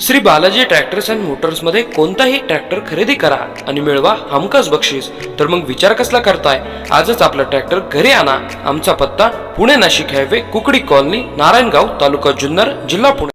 Shri Balaji tractors and मोटर्समध्ये कोणताही tractor खरेदी करा आणि मिळवा हमखास बक्षीस। तर मग विचार कसला करताय, आजच आपला ट्रॅक्टर घरी आणा। आमचा पत्ता पुणे नाशिक हायवे, कुकडी कॉलनी, नारायणगाव, तालुका जुन्नर, जिल्हा Pune.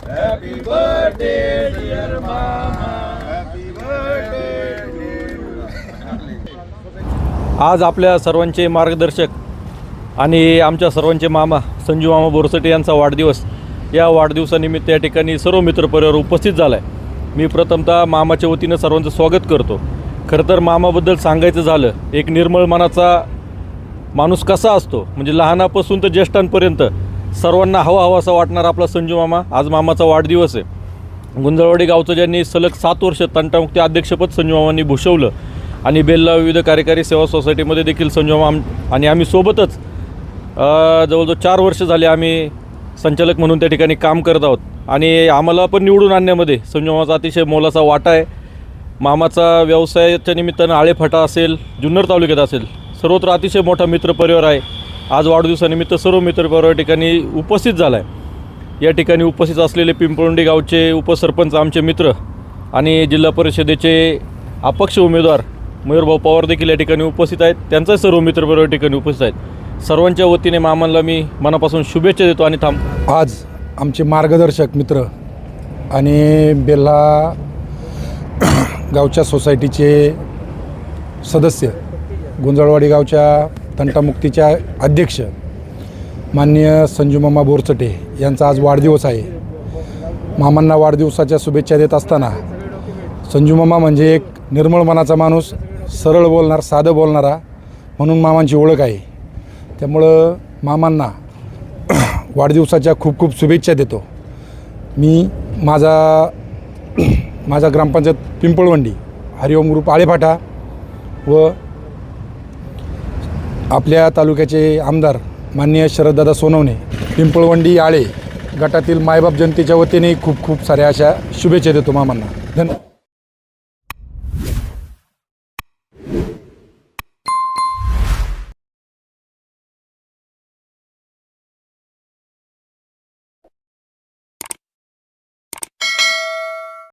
Happy birthday dear mama, happy birthday आज आपल्या सर्वांचे मार्गदर्शक आणि आमच्या सर्वांचे मामा संजू मामा बोरसटे यांचा वाढदिवस। या वाढदिवसानिमित्त या ठिकाणी सर्व मित्रपरिवार उपस्थित झाला आहे। मी प्रथमतः मामाच्या वतीनं सर्वांचं स्वागत करतो। खरं तर मामाबद्दल सांगायचं झालं, एक निर्मळ मनाचा माणूस कसा असतो, म्हणजे लहानापासून तर ज्येष्ठांपर्यंत सर्वांना हवा असा वाटणारा आपला संजू मामा। आज मामाचा वाढदिवस आहे। गुंजळवाडी गावचं ज्यांनी सलग 7 वर्ष तंटामुक्ती अध्यक्षपद संजू मामांनी भूषवलं आणि बेल्ला विविध कार्यकारी सेवा सोसायटीमध्ये देखील संजू मामा आणि आम्ही सोबतच जवळजवळ 4 वर्ष झाले आम्ही संचालक म्हणून त्या ठिकाणी काम करत आहोत आणि आम्हाला पण निवडून आणण्यामध्ये संजू मामाचा अतिशय मोलाचा वाटा आहे। मामाचा व्यवसायाच्या निमित्तानं आळेफाटा असेल, जुन्नर तालुक्यात असेल, सर्वत्र अतिशय मोठा मित्रपरिवार आहे। आज वाढदिवसानिमित्त सर्व मित्रपरिवार ठिकाणी उपस्थित झाला आहे। या ठिकाणी उपस्थित असलेले पिंपळवंडी गावचे उपसरपंच आमचे मित्र आणि जिल्हा परिषदेचे अपक्ष उमेदवार मयूरभाऊ पवार देखील या ठिकाणी उपस्थित आहेत। त्यांचा सर्व मित्रपरिवार ठिकाणी उपस्थित आहेत। सर्वांच्या वतीने मामांना मी मनापासून शुभेच्छा देतो आणि आज आमचे मार्गदर्शक मित्र आणि बेल्ला गावच्या सोसायटीचे सदस्य, गुंजळवाडी गावच्या तंटामुक्तीच्या अध्यक्ष माननीय संजू मामा बोरसटे यांचा आज वाढदिवस आहे। मामांना वाढदिवसाच्या शुभेच्छा देत असताना संजू मामा म्हणजे एक निर्मळ मनाचा माणूस, सरळ बोलणार, साधं बोलणारा म्हणून मामांची ओळख आहे। त्यामुळं मामांना वाढदिवसाच्या खूप खूप शुभेच्छा देतो। मी माझा ग्रामपंचायत पिंपळवंडी, हरिओम ग्रुप आळेफाटा व आपल्या तालुक्याचे आमदार माननीय शरददादा सोनवणे पिंपळवंडी आळे गटातील मायबाप जनतेच्या वतीने खूप खूप साऱ्या अशा शुभेच्छा देतो मामांना। धन्यवाद।